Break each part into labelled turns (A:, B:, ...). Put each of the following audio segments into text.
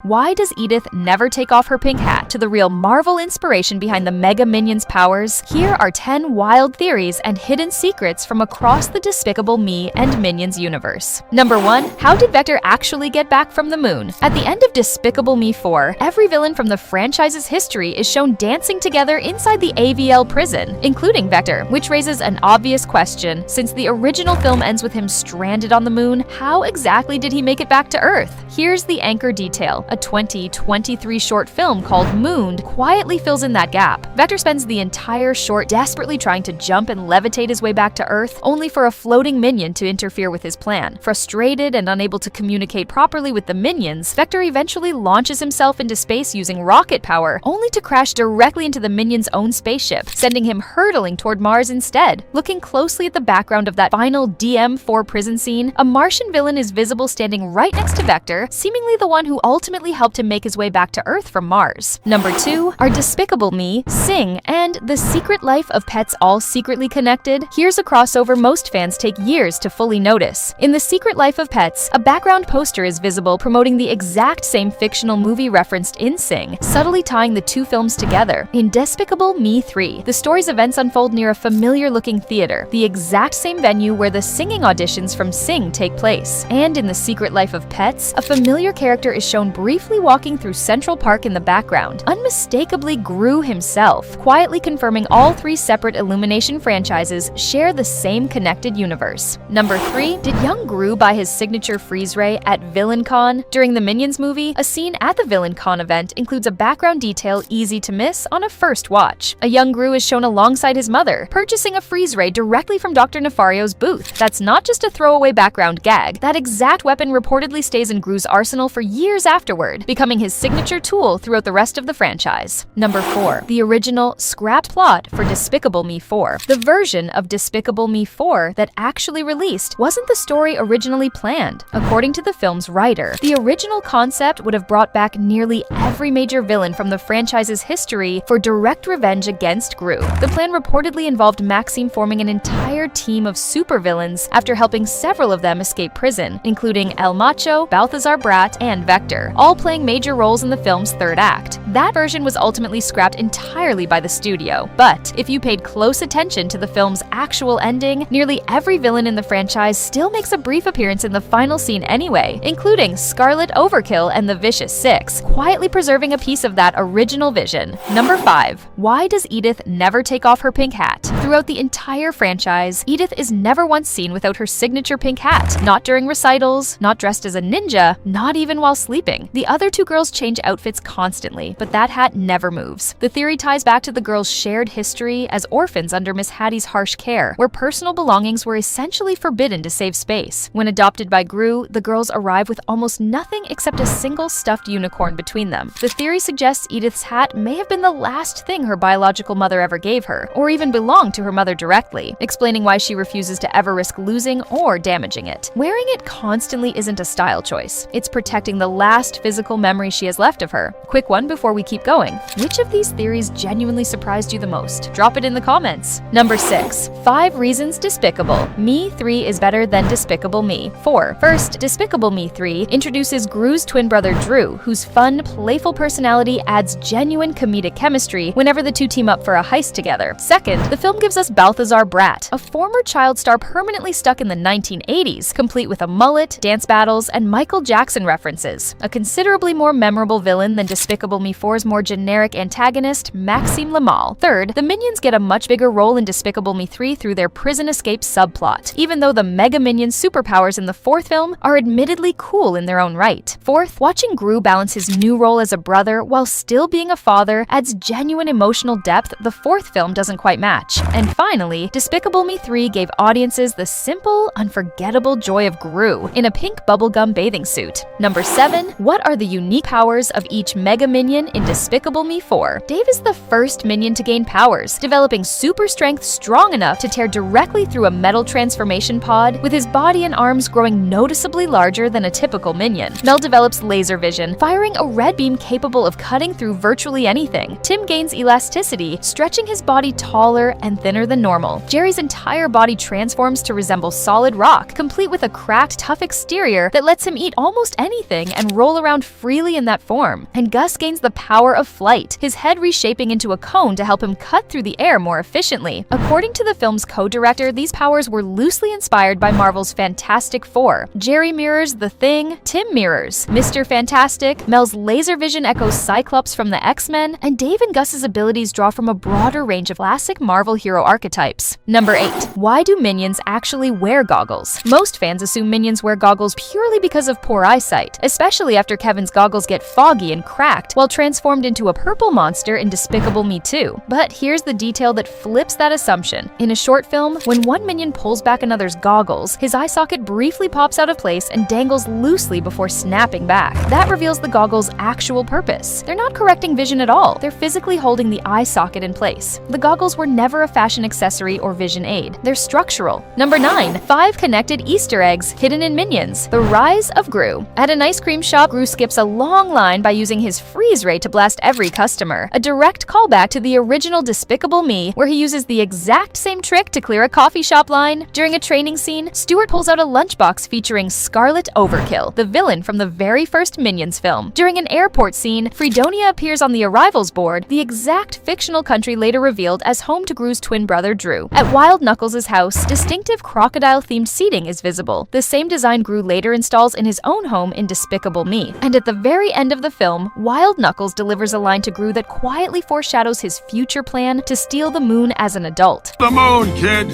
A: Why does Edith never take off her pink hat? To the real Marvel inspiration behind the Mega Minions' powers, here are 10 wild theories and hidden secrets from across the Despicable Me and Minions universe. Number 1. How did Vector actually get back from the moon? At the end of Despicable Me 4, every villain from the franchise's history is shown dancing together inside the AVL prison, including Vector, which raises an obvious question. Since the original film ends with him stranded on the moon, how exactly did he make it back to Earth? Here's the anchor detail. A 2023 short film called Mooned quietly fills in that gap. Vector spends the entire short desperately trying to jump and levitate his way back to Earth, only for a floating minion to interfere with his plan. Frustrated and unable to communicate properly with the minions, Vector eventually launches himself into space using rocket power, only to crash directly into the minion's own spaceship, sending him hurtling toward Mars instead. Looking closely at the background of that final DM4 prison scene, a Martian villain is visible standing right next to Vector, seemingly the one who ultimately helped him make his way back to Earth from Mars. Number 2. Are Despicable Me, Sing, and The Secret Life of Pets all secretly connected? Here's a crossover most fans take years to fully notice. In The Secret Life of Pets, a background poster is visible promoting the exact same fictional movie referenced in Sing, subtly tying the two films together. In Despicable Me 3, the story's events unfold near a familiar-looking theater, the exact same venue where the singing auditions from Sing take place. And in The Secret Life of Pets, a familiar character is shown briefly walking through Central Park in the background, unmistakably Gru himself, quietly confirming all three separate Illumination franchises share the same connected universe. Number 3. Did young Gru buy his signature freeze ray at VillainCon? During the Minions movie, a scene at the VillainCon event includes a background detail easy to miss on a first watch. A young Gru is shown alongside his mother, purchasing a freeze ray directly from Dr. Nefario's booth. That's not just a throwaway background gag. That exact weapon reportedly stays in Gru's arsenal for years afterward, becoming his signature tool throughout the rest of the franchise. Number 4. The original scrapped plot for Despicable Me 4. The version of Despicable Me 4 that actually released wasn't the story originally planned. According to the film's writer, the original concept would have brought back nearly every major villain from the franchise's history for direct revenge against Gru. The plan reportedly involved Maxime forming an entire team of supervillains after helping several of them escape prison, including El Macho, Balthazar Brat, and Vector, all playing major roles in the film's third act. That version was ultimately scrapped entirely by the studio, but if you paid close attention to the film's actual ending, nearly every villain in the franchise still makes a brief appearance in the final scene anyway, including Scarlet Overkill and the Vicious Six, quietly preserving a piece of that original vision. Number 5. Why does Edith never take off her pink hat? Throughout the entire franchise, Edith is never once seen without her signature pink hat. Not during recitals, not dressed as a ninja, not even while sleeping. The other two girls change outfits constantly, but that hat never moves. The theory ties back to the girls' shared history as orphans under Miss Hattie's harsh care, where personal belongings were essentially forbidden to save space. When adopted by Gru, the girls arrive with almost nothing except a single stuffed unicorn between them. The theory suggests Edith's hat may have been the last thing her biological mother ever gave her, or even belonged to her mother directly, explaining why she refuses to ever risk losing or damaging it. Wearing it constantly isn't a style choice. It's protecting the last physical memory she has left of her. Quick one before we keep going. Which of these theories genuinely surprised you the most? Drop it in the comments. Number 6. 5 reasons Despicable Me 3 is better than Despicable Me 4. First, Despicable Me 3 introduces Gru's twin brother Drew, whose fun, playful personality adds genuine comedic chemistry whenever the two team up for a heist together. Second, the film gives us Balthazar Brat, a former child star permanently stuck in the 1980s, complete with a mullet, dance battles, and Michael Jackson references. A considerably more memorable villain than Despicable Me 4's more generic antagonist, Maxime Lamal. Third, the Minions get a much bigger role in Despicable Me 3 through their prison escape subplot, even though the Mega Minions superpowers in the 4th film are admittedly cool in their own right. Fourth, watching Gru balance his new role as a brother while still being a father adds genuine emotional depth the 4th film doesn't quite match. And finally, Despicable Me 3 gave audiences the simple, unforgettable joy of Gru in a pink bubblegum bathing suit. Number 7. What are the unique powers of each Mega Minion in Despicable Me 4? Dave is the first Minion to gain powers, developing super strength strong enough to tear directly through a metal transformation pod, with his body and arms growing noticeably larger than a typical Minion. Mel develops laser vision, firing a red beam capable of cutting through virtually anything. Tim gains elasticity, stretching his body taller and thinner than normal. Jerry's entire body transforms to resemble solid rock, complete with a cracked, tough exterior that lets him eat almost anything and roll around around freely in that form, and Gus gains the power of flight, his head reshaping into a cone to help him cut through the air more efficiently. According to the film's co-director, these powers were loosely inspired by Marvel's Fantastic Four. Jerry mirrors The Thing, Tim mirrors Mr. Fantastic, Mel's laser vision echoes Cyclops from the X-Men, and Dave and Gus's abilities draw from a broader range of classic Marvel hero archetypes. Number 8. Why do minions actually wear goggles? Most fans assume minions wear goggles purely because of poor eyesight, especially after Kevin's goggles get foggy and cracked while transformed into a purple monster in Despicable Me 2. But here's the detail that flips that assumption. In a short film, when one minion pulls back another's goggles, his eye socket briefly pops out of place and dangles loosely before snapping back. That reveals the goggles' actual purpose. They're not correcting vision at all. They're physically holding the eye socket in place. The goggles were never a fashion accessory or vision aid. They're structural. Number 9. 5 connected Easter eggs hidden in Minions. The Rise of Gru. At an ice cream shop, Gru skips a long line by using his freeze ray to blast every customer. A direct callback to the original Despicable Me, where he uses the exact same trick to clear a coffee shop line. During a training scene, Stuart pulls out a lunchbox featuring Scarlet Overkill, the villain from the very first Minions film. During an airport scene, Fredonia appears on the arrivals board, the exact fictional country later revealed as home to Gru's twin brother Drew. At Wild Knuckles' house, distinctive crocodile-themed seating is visible, the same design Gru later installs in his own home in Despicable Me. And at the very end of the film, Wild Knuckles delivers a line to Gru that quietly foreshadows his future plan to steal the moon as an adult.
B: The moon, kid!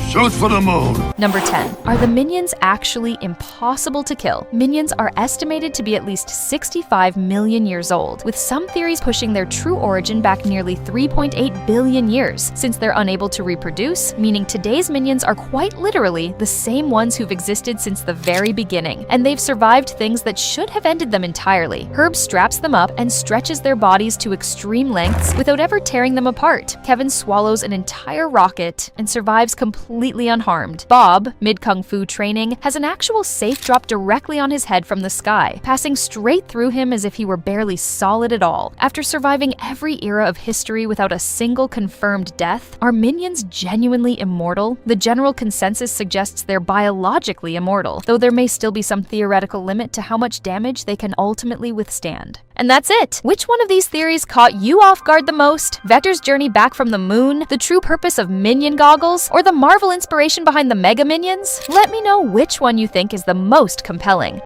B: Shoot for the moon!
A: Number 10. Are the minions actually impossible to kill? Minions are estimated to be at least 65 million years old, with some theories pushing their true origin back nearly 3.8 billion years, since they're unable to reproduce, meaning today's minions are quite literally the same ones who've existed since the very beginning, and they've survived things that should have ended them entirely. Herb straps them up and stretches their bodies to extreme lengths without ever tearing them apart. Kevin swallows an entire rocket and survives completely unharmed. Bob, mid-kung fu training, has an actual safe drop directly on his head from the sky, passing straight through him as if he were barely solid at all. After surviving every era of history without a single confirmed death, are minions genuinely immortal? The general consensus suggests they're biologically immortal, though there may still be some theoretical limit to how much damage they can ultimately withstand. And that's it! Which one of these theories caught you off guard the most? Vector's journey back from the moon, the true purpose of minion goggles, or the Marvel inspiration behind the Mega Minions? Let me know which one you think is the most compelling.